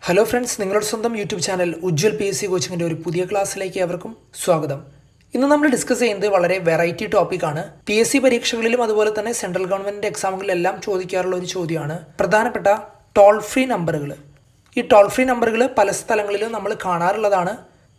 Hello friends, നിങ്ങളുടെ സ്വന്തം YouTube channel Ujjwal PSC കോച്ചിങ്ങിൻ്റെ ഒരു പുതിയ ക്ലാസ്സിലേക്ക് ഏവർക്കും സ്വാഗതം. ഇന്ന് നമ്മൾ ഡിസ്കസ് ചെയ്യുന്നത് വളരെ വെറൈറ്റി ടോപ്പിക്കാണ്. PSC പരീക്ഷകളിലും അതുപോലെ തന്നെ സെൻട്രൽ ഗവൺമെൻറ് എക്സാമുകളിലെല്ലാം ചോദിക്കാറുള്ള ഒരു ചോദ്യമാണ് പ്രധാനപ്പെട്ട ടോൾ ഫ്രീ നമ്പറുകൾ. ഈ ടോൾ ഫ്രീ നമ്പറുകൾ പല സ്ഥലങ്ങളിലും നമ്മൾ കാണാറുള്ളതാണ്,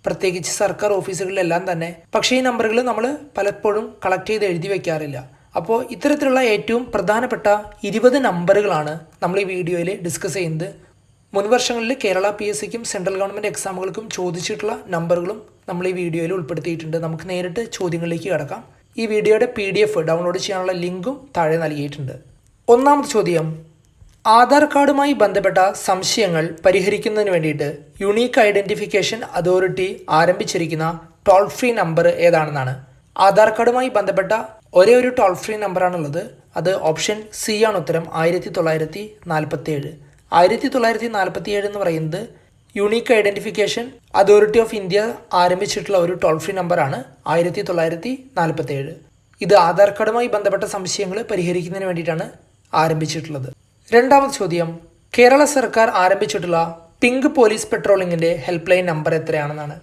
പ്രത്യേകിച്ച് സർക്കാർ ഓഫീസുകളിലെല്ലാം തന്നെ. പക്ഷേ ഈ നമ്പറുകൾ നമ്മൾ പലപ്പോഴും കളക്ട് ചെയ്ത് എഴുതി വയ്ക്കാറില്ല. അപ്പോൾ ഇത്തരത്തിലുള്ള ഏറ്റവും പ്രധാനപ്പെട്ട 20 നമ്പറുകളാണ് നമ്മൾ ഈ വീഡിയോയിൽ ഡിസ്കസ് ചെയ്യുന്നത്. മുൻവർഷങ്ങളിൽ കേരള PSCക്കും സെൻട്രൽ ഗവൺമെൻറ് എക്സാമുകൾക്കും ചോദിച്ചിട്ടുള്ള നമ്പറുകളും നമ്മൾ ഈ വീഡിയോയിൽ ഉൾപ്പെടുത്തിയിട്ടുണ്ട്. നമുക്ക് നേരിട്ട് ചോദ്യങ്ങളിലേക്ക് കടക്കാം. ഈ വീഡിയോയുടെ PDF ഡൗൺലോഡ് ചെയ്യാനുള്ള ലിങ്കും താഴെ നൽകിയിട്ടുണ്ട്. ഒന്നാമത്തെ ചോദ്യം, ആധാർ കാർഡുമായി ബന്ധപ്പെട്ട സംശയങ്ങൾ പരിഹരിക്കുന്നതിന് വേണ്ടിയിട്ട് യുണീക്ക് ഐഡൻറ്റിഫിക്കേഷൻ അതോറിറ്റി ആരംഭിച്ചിരിക്കുന്ന ടോൾ ഫ്രീ നമ്പർ ഏതാണെന്നാണ്. ആധാർ കാർഡുമായി ബന്ധപ്പെട്ട ഒരേ ഒരു ടോൾ ഫ്രീ നമ്പറാണുള്ളത്. അത് ഓപ്ഷൻ സി ആണ് ഉത്തരം, 1947. 1947 എന്ന് പറയുന്നത് unique identification authority of India ആരംഭിച്ചിട്ടുള്ള ഒരു ടോൾ ഫ്രീ നമ്പറാണ് 1947. ഇത് ആധാർ കാർഡുമായി ബന്ധപ്പെട്ട സംശയങ്ങൾ പരിഹരിക്കുന്നതിന് വേണ്ടിയിട്ടാണ് ആരംഭിച്ചിട്ടുള്ളത്. രണ്ടാമത്തെ ചോദ്യം, കേരള സർക്കാർ ആരംഭിച്ചിട്ടുള്ള പിങ്ക് പോലീസ് പെട്രോളിങ്ങിൻ്റെ ഹെൽപ്പ് ലൈൻ നമ്പർ എത്രയാണെന്നാണ്.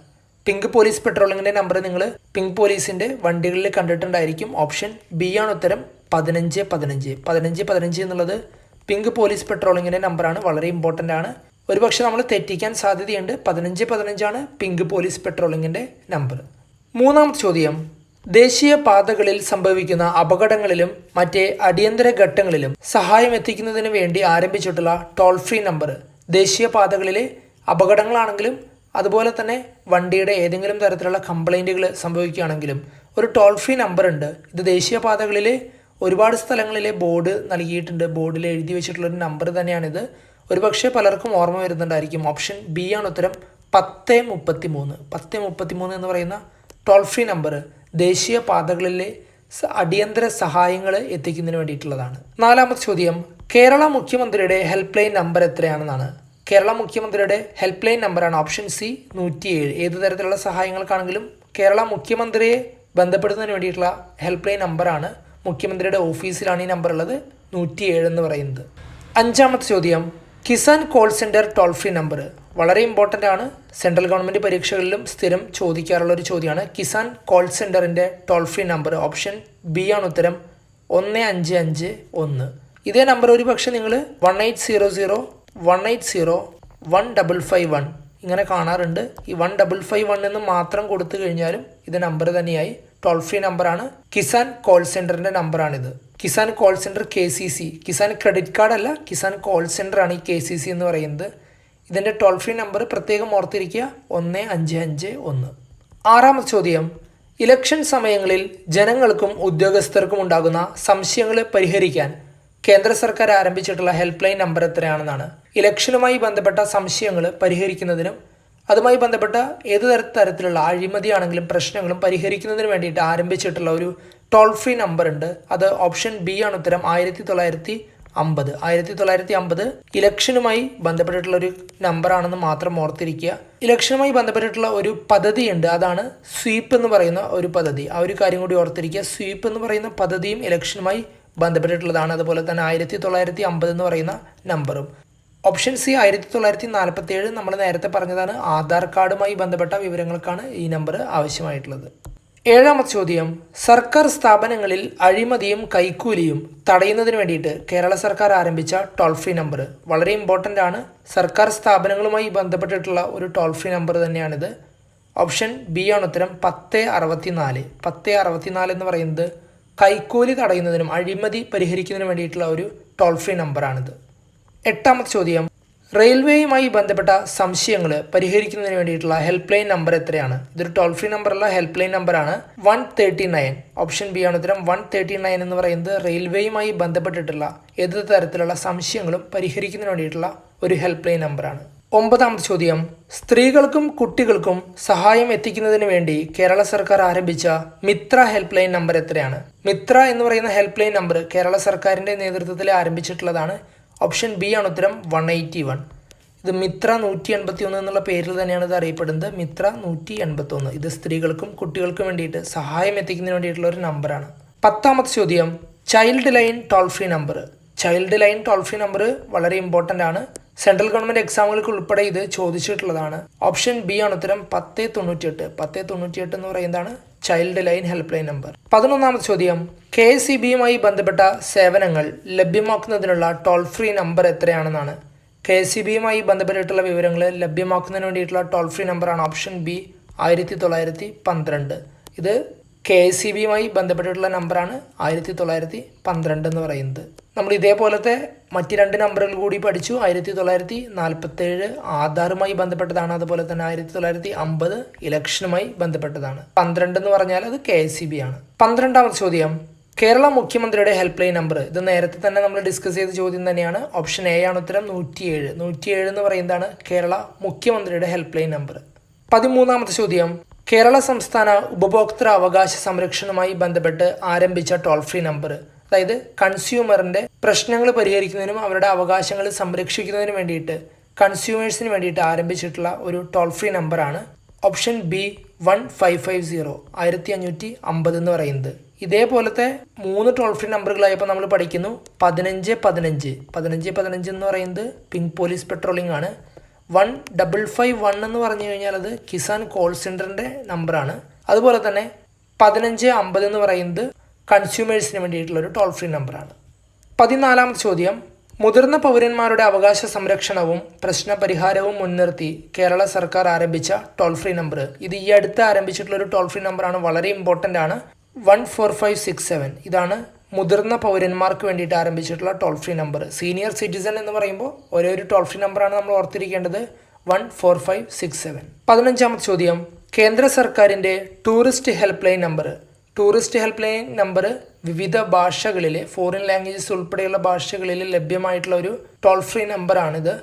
പിങ്ക് പോലീസ് പെട്രോളിങ്ങിൻ്റെ നമ്പർ നിങ്ങൾ പിങ്ക് പോലീസിൻ്റെ വണ്ടികളിൽ കണ്ടിട്ടുണ്ടായിരിക്കും. ഓപ്ഷൻ ബി ആണ് ഉത്തരം, 1515 എന്നുള്ളത് പിങ്ക് പോലീസ് പെട്രോളിങ്ങിൻ്റെ നമ്പറാണ്. വളരെ ഇമ്പോർട്ടൻ്റ് ആണ്. ഒരുപക്ഷെ നമ്മൾ തെറ്റിക്കാൻ സാധ്യതയുണ്ട്. 1515 പിങ്ക് പോലീസ് പെട്രോളിങ്ങിൻ്റെ നമ്പർ. മൂന്നാമത്തെ ചോദ്യം, ദേശീയ പാതകളിൽ സംഭവിക്കുന്ന അപകടങ്ങളിലും മറ്റേ അടിയന്തര ഘട്ടങ്ങളിലും സഹായം എത്തിക്കുന്നതിന് വേണ്ടി ആരംഭിച്ചിട്ടുള്ള ടോൾ ഫ്രീ നമ്പർ. ദേശീയ പാതകളിലെ അപകടങ്ങളാണെങ്കിലും അതുപോലെ തന്നെ വണ്ടിയുടെ ഏതെങ്കിലും തരത്തിലുള്ള കംപ്ലൈൻറ്റുകൾ സംഭവിക്കുകയാണെങ്കിലും ഒരു ടോൾ ഫ്രീ നമ്പർ ഉണ്ട്. ഇത് ദേശീയ പാതകളിലെ ഒരുപാട് സ്ഥലങ്ങളിലെ ബോർഡ് നൽകിയിട്ടുണ്ട്. ബോർഡിൽ എഴുതി വെച്ചിട്ടുള്ളൊരു നമ്പർ തന്നെയാണിത്. ഒരുപക്ഷെ പലർക്കും ഓർമ്മ വരുന്നുണ്ടായിരിക്കും. ഓപ്ഷൻ ബി ആണ് ഉത്തരം, 1033 എന്ന് പറയുന്ന ടോൾ ഫ്രീ നമ്പർ ദേശീയ പാതകളിലെ അടിയന്തര സഹായങ്ങൾ എത്തിക്കുന്നതിന് വേണ്ടിയിട്ടുള്ളതാണ്. നാലാമത്തെ ചോദ്യം, കേരള മുഖ്യമന്ത്രിയുടെ ഹെൽപ്പ് ലൈൻ നമ്പർ എത്രയാണെന്നാണ്. കേരള മുഖ്യമന്ത്രിയുടെ ഹെൽപ്പ് ലൈൻ നമ്പറാണ് ഓപ്ഷൻ സി, 107. ഏത് തരത്തിലുള്ള സഹായങ്ങൾക്കാണെങ്കിലും കേരള മുഖ്യമന്ത്രിയെ ബന്ധപ്പെടുന്നതിന് വേണ്ടിയിട്ടുള്ള ഹെൽപ്പ് ലൈൻ നമ്പറാണ്. മുഖ്യമന്ത്രിയുടെ ഓഫീസിലാണ് ഈ നമ്പർ ഉള്ളത്, 107 എന്ന് പറയുന്നത്. അഞ്ചാമത്തെ ചോദ്യം, Kisan call centre toll free number. വളരെ ഇമ്പോർട്ടൻ്റ് ആണ്. സെൻട്രൽ ഗവൺമെൻറ് പരീക്ഷകളിലും സ്ഥിരം ചോദിക്കാറുള്ള ഒരു ചോദ്യമാണ്. കിസാൻ കോൾ സെൻറ്ററിൻ്റെ toll free number option B ആണ് ഉത്തരം, 1551. ഇതേ നമ്പർ ഒരു പക്ഷേ നിങ്ങൾ 1800 180 1551 ഇങ്ങനെ കാണാറുണ്ട്. ഈ 1551 എന്ന് മാത്രം കൊടുത്തു കഴിഞ്ഞാലും ഇത് നമ്പർ തന്നെയായി. ടോൾ ഫ്രീ നമ്പറാണ്. കിസാൻ കോൾ സെൻറ്ററിൻ്റെ നമ്പറാണിത്. Kisan call centre KCC, Kisan credit card അല്ല, കിസാൻ കോൾ സെൻറ്റർ ആണ് ഈ KCC എന്ന് പറയുന്നത്. ഇതിൻ്റെ ടോൾ ഫ്രീ നമ്പർ പ്രത്യേകം ഓർത്തിരിക്കുക, 1551. ആറാമത്തെ ചോദ്യം, ഇലക്ഷൻ സമയങ്ങളിൽ ജനങ്ങൾക്കും ഉദ്യോഗസ്ഥർക്കും ഉണ്ടാകുന്ന സംശയങ്ങൾ പരിഹരിക്കാൻ കേന്ദ്ര സർക്കാർ ആരംഭിച്ചിട്ടുള്ള ഹെൽപ്പ് ലൈൻ നമ്പർ എത്രയാണെന്നാണ്. ഇലക്ഷനുമായി ബന്ധപ്പെട്ട സംശയങ്ങൾ പരിഹരിക്കുന്നതിനും അതുമായി ബന്ധപ്പെട്ട ഏത് തരത്തിലുള്ള അഴിമതിയാണെങ്കിലും പ്രശ്നങ്ങളും പരിഹരിക്കുന്നതിന് വേണ്ടിയിട്ട് ആരംഭിച്ചിട്ടുള്ള ഒരു ടോൾ ഫ്രീ നമ്പർ ഉണ്ട്. അത് ഓപ്ഷൻ ബി ആണ് ഉത്തരം, 1950. ഇലക്ഷനുമായി ബന്ധപ്പെട്ടിട്ടുള്ള ഒരു നമ്പറാണെന്ന് മാത്രം ഓർത്തിരിക്കുക. ഇലക്ഷനുമായി ബന്ധപ്പെട്ടിട്ടുള്ള ഒരു പദ്ധതിയുണ്ട്, അതാണ് സ്വീപ്പ് എന്ന് പറയുന്ന ഒരു പദ്ധതി. ആ ഒരു കാര്യം കൂടി ഓർത്തിരിക്കുക. സ്വീപ്പ് എന്ന് പറയുന്ന പദ്ധതിയും ഇലക്ഷനുമായി ബന്ധപ്പെട്ടിട്ടുള്ളതാണ്. അതുപോലെ തന്നെ 1950 എന്ന് പറയുന്ന നമ്പറും. ഓപ്ഷൻ സി 1947 നമ്മൾ നേരത്തെ പറഞ്ഞതാണ്. ആധാർ കാർഡുമായി ബന്ധപ്പെട്ട വിവരങ്ങൾക്കാണ് ഈ നമ്പർ ആവശ്യമായിട്ടുള്ളത്. ഏഴാമത്തെ ചോദ്യം, സർക്കാർ സ്ഥാപനങ്ങളിൽ അഴിമതിയും കൈക്കൂലിയും തടയുന്നതിന് വേണ്ടിയിട്ട് കേരള സർക്കാർ ആരംഭിച്ച ടോൾ ഫ്രീ നമ്പർ. വളരെ ഇമ്പോർട്ടൻ്റ് ആണ്. സർക്കാർ സ്ഥാപനങ്ങളുമായി ബന്ധപ്പെട്ടിട്ടുള്ള ഒരു ടോൾ ഫ്രീ നമ്പർ തന്നെയാണിത്. ഓപ്ഷൻ ബി ആണ് ഉത്തരം, 1064 എന്ന് പറയുന്നത് കൈക്കൂലി തടയുന്നതിനും അഴിമതി പരിഹരിക്കുന്നതിനും വേണ്ടിയിട്ടുള്ള ഒരു ടോൾ ഫ്രീ നമ്പറാണിത്. എട്ടാമത്തെ ചോദ്യം, റെയിൽവേയുമായി ബന്ധപ്പെട്ട സംശയങ്ങൾ പരിഹരിക്കുന്നതിന് വേണ്ടിയിട്ടുള്ള ഹെൽപ്പ് ലൈൻ നമ്പർ എത്രയാണ്. ഇതൊരു ടോൾ ഫ്രീ നമ്പറല്ല, ഹെൽപ്പ് ലൈൻ നമ്പറാണ്, 139. ഓപ്ഷൻ ബി ആണ് ഉത്തരം, 139 എന്ന് പറയുന്നത് റെയിൽവേയുമായി ബന്ധപ്പെട്ടിട്ടുള്ള ഏത് തരത്തിലുള്ള സംശയങ്ങളും പരിഹരിക്കുന്നതിന് വേണ്ടിയിട്ടുള്ള ഒരു ഹെൽപ്പ് ലൈൻ നമ്പറാണ്. ഒമ്പതാമത്തെ ചോദ്യം, സ്ത്രീകൾക്കും കുട്ടികൾക്കും സഹായം എത്തിക്കുന്നതിന് വേണ്ടി കേരള സർക്കാർ ആരംഭിച്ച മിത്ര ഹെൽപ്പ് ലൈൻ നമ്പർ എത്രയാണ്. മിത്ര എന്ന് പറയുന്ന ഹെൽപ്പ് ലൈൻ നമ്പർ കേരള സർക്കാരിൻ്റെ നേതൃത്വത്തിൽ ആരംഭിച്ചിട്ടുള്ളതാണ്. ഓപ്ഷൻ ബി ആണ് ഉത്തരം, 181. ഇത് മിത്ര 181 എന്നുള്ള പേരിൽ തന്നെയാണ് ഇത് അറിയപ്പെടുന്നത്. മിത്ര 181. ഇത് സ്ത്രീകൾക്കും കുട്ടികൾക്കും വേണ്ടിയിട്ട് സഹായം എത്തിക്കുന്നതിന് വേണ്ടിയിട്ടുള്ള ഒരു നമ്പറാണ്. പത്താമത്തെ ചോദ്യം, child line toll free number. Child line toll free number വളരെ ഇമ്പോർട്ടൻ്റ് ആണ്. സെൻട്രൽ ഗവൺമെൻറ് എക്സാമുകൾക്ക് ഉൾപ്പെടെ ഇത് ചോദിച്ചിട്ടുള്ളതാണ്. ഓപ്ഷൻ ബി ആണ് ഉത്തരം 1098. 1098 എന്ന് പറയുന്നതാണ് child line help line number. 11ാമത്തെ ചോദ്യം, KSEB-യുമായി ബന്ധപ്പെട്ട സേവനങ്ങൾ ലഭ്യമാക്കുന്നതിനുള്ള ടോൾ ഫ്രീ നമ്പർ എത്രയാണെന്നാണ്. KSEB-യുമായി ബന്ധപ്പെട്ടിട്ടുള്ള വിവരങ്ങൾ ലഭ്യമാക്കുന്നതിന് വേണ്ടിയിട്ടുള്ള ടോൾ ഫ്രീ നമ്പറാണ് ഓപ്ഷൻ ബി 1912. ഇത് KSEB-യുമായി ബന്ധപ്പെട്ടിട്ടുള്ള നമ്പറാണ് 1912 എന്ന് പറയുന്നത്. നമ്മൾ ഇതേപോലത്തെ മറ്റ് 2 നമ്പറുകൾ കൂടി പഠിച്ചു. 1947 ആധാറുമായി ബന്ധപ്പെട്ടതാണ്, അതുപോലെ തന്നെ 1950 ഇലക്ഷനുമായി ബന്ധപ്പെട്ടതാണ്. 12 എന്ന് പറഞ്ഞാൽ അത് KSEB ആണ്. 12ാമത്തെ ചോദ്യം, കേരള മുഖ്യമന്ത്രിയുടെ ഹെൽപ്പ് ലൈൻ നമ്പർ. ഇത് നേരത്തെ തന്നെ നമ്മൾ ഡിസ്കസ് ചെയ്ത ചോദ്യം തന്നെയാണ്. ഓപ്ഷൻ എ ആണ് ഉത്തരം 107. 107 എന്ന് പറയുന്നതാണ് കേരള മുഖ്യമന്ത്രിയുടെ ഹെൽപ്പ് ലൈൻ നമ്പർ. 13ാമത്തെ ചോദ്യം, കേരള സംസ്ഥാന ഉപഭോക്തൃ അവകാശ സംരക്ഷണവുമായി ബന്ധപ്പെട്ട് ആരംഭിച്ച ടോൾ ഫ്രീ നമ്പർ. അതായത് കൺസ്യൂമറിന്റെ പ്രശ്നങ്ങൾ പരിഹരിക്കുന്നതിനും അവരുടെ അവകാശങ്ങൾ സംരക്ഷിക്കുന്നതിനും വേണ്ടിയിട്ട് കൺസ്യൂമേഴ്സിന് വേണ്ടിയിട്ട് ആരംഭിച്ചിട്ടുള്ള ഒരു ടോൾ ഫ്രീ നമ്പറാണ് ഓപ്ഷൻ ബി 1550 1550 എന്ന് പറയുന്നത്. ഇതേപോലത്തെ 3 ടോൾ ഫ്രീ നമ്പറുകളായപ്പോൾ നമ്മൾ പഠിക്കുന്നു 1515. 1515 എന്ന് പറയുന്നത് പിങ്ക് പോലീസ് പെട്രോളിംഗ് ആണ്. 1551 എന്ന് പറഞ്ഞു കഴിഞ്ഞാൽ അത് കിസാൻ കോൾ സെൻറ്ററിൻ്റെ നമ്പറാണ്. അതുപോലെ തന്നെ 1550 എന്ന് പറയുന്നത് കൺസ്യൂമേഴ്സിന് വേണ്ടിയിട്ടുള്ളൊരു ടോൾ ഫ്രീ നമ്പറാണ്. 14ാമത്തെ ചോദ്യം, മുതിർന്ന പൗരന്മാരുടെ അവകാശ സംരക്ഷണവും പ്രശ്നപരിഹാരവും മുൻനിർത്തി കേരള സർക്കാർ ആരംഭിച്ച ടോൾ ഫ്രീ നമ്പർ. ഇത് ഈ അടുത്ത് ആരംഭിച്ചിട്ടുള്ളൊരു ടോൾ ഫ്രീ നമ്പറാണ്, വളരെ ഇമ്പോർട്ടൻ്റ് ആണ്. 14567. ഇതാണ് മുതിർന്ന പൗരന്മാർക്ക് വേണ്ടിയിട്ട് ആരംഭിച്ചിട്ടുള്ള toll free number. Senior citizen എന്ന് പറയുമ്പോൾ ഒരേ ഒരു ടോൾ ഫ്രീ നമ്പറാണ് നമ്മൾ ഓർത്തിരിക്കേണ്ടത്, 14567. 15ാമത്തെ ചോദ്യം, കേന്ദ്ര സർക്കാരിൻ്റെ tourist help line number. Tourist help line number വിവിധ ഭാഷകളിൽ, ഫോറിൻ ലാംഗ്വേജസ് ഉൾപ്പെടെയുള്ള ഭാഷകളിൽ ലഭ്യമായിട്ടുള്ള ഒരു ടോൾ ഫ്രീ നമ്പറാണിത്.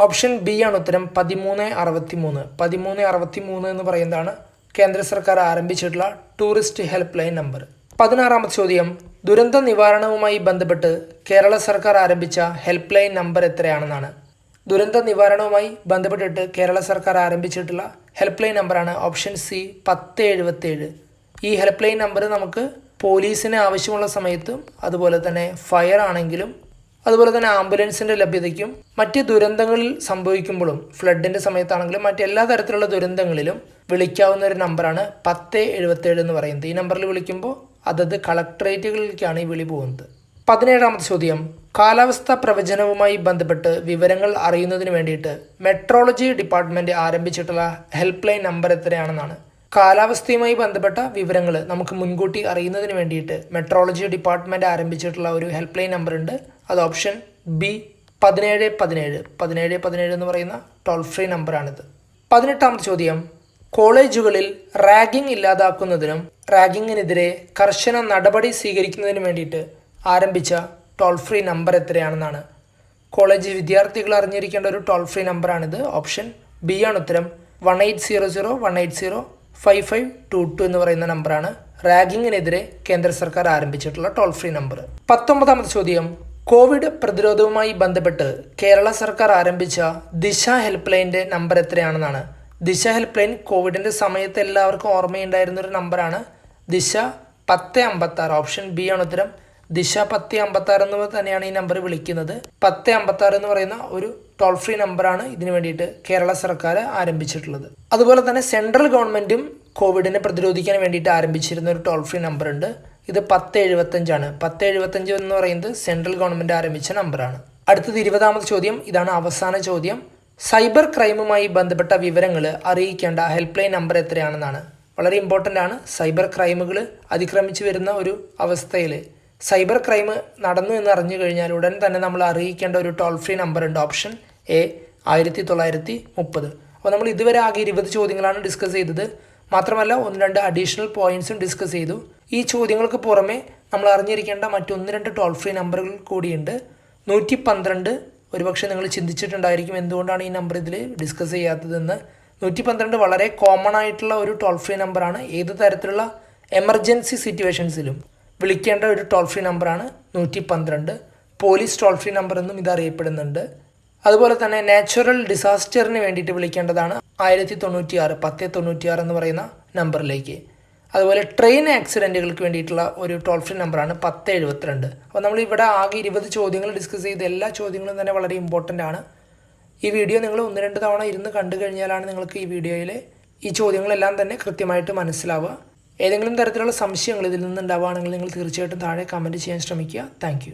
ഓപ്ഷൻ ബി ആണ് ഉത്തരം 1363. 1363 എന്ന് പറയുന്നതാണ് കേന്ദ്ര സർക്കാർ ആരംഭിച്ചിട്ടുള്ള ടൂറിസ്റ്റ് ഹെൽപ്പ് ലൈൻ നമ്പർ. 16ാമത്തെ ചോദ്യം, ദുരന്ത നിവാരണവുമായി ബന്ധപ്പെട്ട് കേരള സർക്കാർ ആരംഭിച്ച ഹെൽപ്പ് ലൈൻ നമ്പർ എത്രയാണെന്നാണ്. ദുരന്ത നിവാരണവുമായി ബന്ധപ്പെട്ടിട്ട് കേരള സർക്കാർ ആരംഭിച്ചിട്ടുള്ള ഹെൽപ്പ് ലൈൻ നമ്പറാണ് ഓപ്ഷൻ സി 1077. ഈ ഹെൽപ്പ് ലൈൻ നമ്പർ നമുക്ക് പോലീസിന് ആവശ്യമുള്ള സമയത്തും അതുപോലെ തന്നെ ഫയർ ആണെങ്കിലും അതുപോലെ തന്നെ ആംബുലൻസിൻ്റെ ലഭ്യതയ്ക്കും മറ്റ് ദുരന്തങ്ങളിൽ സംഭവിക്കുമ്പോഴും ഫ്ലഡിൻ്റെ സമയത്താണെങ്കിലും മറ്റെല്ലാ തരത്തിലുള്ള ദുരന്തങ്ങളിലും വിളിക്കാവുന്ന ഒരു നമ്പറാണ് 1077 എന്ന് പറയുന്നത്. ഈ നമ്പറിൽ വിളിക്കുമ്പോൾ അതത് കളക്ടറേറ്റുകളിലേക്കാണ് ഈ വിളി പോകുന്നത്. 17ാമത്തെ ചോദ്യം, കാലാവസ്ഥാ പ്രവചനവുമായി ബന്ധപ്പെട്ട് വിവരങ്ങൾ അറിയുന്നതിന് വേണ്ടിയിട്ട് മെട്രോളജി ഡിപ്പാർട്ട്മെൻറ്റ് ആരംഭിച്ചിട്ടുള്ള ഹെൽപ്പ് ലൈൻ നമ്പർ എത്രയാണെന്നാണ്. കാലാവസ്ഥയുമായി ബന്ധപ്പെട്ട വിവരങ്ങൾ നമുക്ക് മുൻകൂട്ടി അറിയുന്നതിന് വേണ്ടിയിട്ട് മെട്രോളജി ഡിപ്പാർട്ട്മെൻറ്റ് ആരംഭിച്ചിട്ടുള്ള ഒരു ഹെൽപ്പ് ലൈൻ നമ്പർ ഉണ്ട്. അത് ഓപ്ഷൻ ബി 1717. 1717 എന്ന് പറയുന്ന ടോൾ ഫ്രീ നമ്പറാണിത്. 18ാമത്തെ ചോദ്യം, കോളേജുകളിൽ റാഗിംഗ് ഇല്ലാതാക്കുന്നതിനും റാഗിങ്ങിനെതിരെ കർശന നടപടി സ്വീകരിക്കുന്നതിനും വേണ്ടിയിട്ട് ആരംഭിച്ച ടോൾ ഫ്രീ നമ്പർ എത്രയാണെന്നാണ്. കോളേജ് വിദ്യാർത്ഥികൾ അറിഞ്ഞിരിക്കേണ്ട ഒരു ടോൾ ഫ്രീ നമ്പറാണിത്. ഓപ്ഷൻ ബി ആണ് ഉത്തരം 1800 180 5522 എന്ന് പറയുന്ന നമ്പറാണ് റാഗിങ്ങിനെതിരെ കേന്ദ്ര സർക്കാർ ആരംഭിച്ചിട്ടുള്ള ടോൾ ഫ്രീ നമ്പർ. 19ാമത്തെ ചോദ്യം, കോവിഡ് പ്രതിരോധവുമായി ബന്ധപ്പെട്ട് കേരള സർക്കാർ ആരംഭിച്ച ദിശ ഹെൽപ്പ് ലൈൻ്റെ നമ്പർ എത്രയാണെന്നാണ്. ദിശ ഹെൽപ്പ് ലൈൻ കോവിഡിൻ്റെ സമയത്ത് എല്ലാവർക്കും ഓർമ്മയുണ്ടായിരുന്നൊരു നമ്പറാണ്. ദിശ 1056. ഓപ്ഷൻ ബി ആണ് ഉത്തരം. ദിശ 1056 എന്ന് തന്നെയാണ് ഈ നമ്പർ വിളിക്കുന്നത്. 1056 എന്ന് പറയുന്ന ഒരു ടോൾ ഫ്രീ നമ്പറാണ് ഇതിനു വേണ്ടിയിട്ട് കേരള സർക്കാർ ആരംഭിച്ചിട്ടുള്ളത്. അതുപോലെ തന്നെ സെൻട്രൽ ഗവൺമെൻറ്റും കോവിഡിനെ പ്രതിരോധിക്കാൻ വേണ്ടിയിട്ട് ആരംഭിച്ചിരുന്ന ഒരു ടോൾ ഫ്രീ നമ്പർ ഉണ്ട്. ഇത് 1075 ആണ്. 1075 എന്ന് പറയുന്നത് സെൻട്രൽ ഗവൺമെൻറ് ആരംഭിച്ച നമ്പറാണ്. അടുത്തത് 20ാമത്തെ ചോദ്യം, ഇതാണ് അവസാന ചോദ്യം. സൈബർ ക്രൈമുമായി ബന്ധപ്പെട്ട വിവരങ്ങൾ അറിയിക്കേണ്ട ഹെൽപ്പ് ലൈൻ നമ്പർ എത്രയാണെന്നാണ്. വളരെ ഇമ്പോർട്ടൻ്റ് ആണ്. സൈബർ ക്രൈമുകൾ അതിക്രമിച്ച് വരുന്ന ഒരു അവസ്ഥയിൽ സൈബർ ക്രൈം നടന്നു എന്ന് അറിഞ്ഞു കഴിഞ്ഞാൽ ഉടൻ തന്നെ നമ്മൾ അറിയിക്കേണ്ട ഒരു ടോൾ ഫ്രീ നമ്പർ ഉണ്ട്. Option A 1930. അപ്പോൾ നമ്മൾ ഇതുവരെ ആകെ 20 ചോദ്യങ്ങളാണ് ഡിസ്കസ് ചെയ്തത്. മാത്രമല്ല 1-2 അഡീഷണൽ പോയിൻറ്റ്സും ഡിസ്കസ് ചെയ്തു. ഈ ചോദ്യങ്ങൾക്ക് പുറമെ നമ്മൾ അറിഞ്ഞിരിക്കേണ്ട മറ്റ് 1-2 ടോൾ ഫ്രീ നമ്പറുകൾ കൂടിയുണ്ട്. 112. ഒരുപക്ഷെ നിങ്ങൾ ചിന്തിച്ചിട്ടുണ്ടായിരിക്കും എന്തുകൊണ്ടാണ് ഈ നമ്പർ ഇതിൽ ഡിസ്കസ് ചെയ്യാത്തതെന്ന്. 112 വളരെ കോമൺ ആയിട്ടുള്ള ഒരു ടോൾ ഫ്രീ നമ്പറാണ്. ഏത് തരത്തിലുള്ള എമർജൻസി സിറ്റുവേഷൻസിലും വിളിക്കേണ്ട ഒരു ടോൾ ഫ്രീ നമ്പറാണ് 112. പോലീസ് ടോൾ ഫ്രീ നമ്പർ എന്നും ഇത് അറിയപ്പെടുന്നുണ്ട്. അതുപോലെ തന്നെ നാച്ചുറൽ ഡിസാസ്റ്ററിന് വേണ്ടിയിട്ട് വിളിക്കേണ്ടതാണ് 1096 1096 എന്ന് പറയുന്ന നമ്പറിലേക്ക്. അതുപോലെ ട്രെയിൻ ആക്സിഡൻറ്റുകൾക്ക് വേണ്ടിയിട്ടുള്ള ഒരു ടോൾ ഫ്രീ നമ്പറാണ് 1072. അപ്പോൾ നമ്മൾ ഇവിടെ ആകെ 20 ചോദ്യങ്ങൾ ഡിസ്കസ് ചെയ്ത് എല്ലാ ചോദ്യങ്ങളും തന്നെ വളരെ ഇമ്പോർട്ടൻ്റ് ആണ്. ഈ വീഡിയോ നിങ്ങൾ 1-2 തവണ ഇരുന്ന് കണ്ടു കഴിഞ്ഞാലാണ് നിങ്ങൾക്ക് ഈ വീഡിയോയിലെ ഈ ചോദ്യങ്ങളെല്ലാം തന്നെ കൃത്യമായിട്ട് മനസ്സിലാവുക. ഏതെങ്കിലും തരത്തിലുള്ള സംശയങ്ങൾ ഇതിൽ നിന്നുണ്ടാവുകയാണെങ്കിൽ നിങ്ങൾ തീർച്ചയായിട്ടും താഴെ കമൻറ്റ് ചെയ്യാൻ ശ്രമിക്കുക. താങ്ക്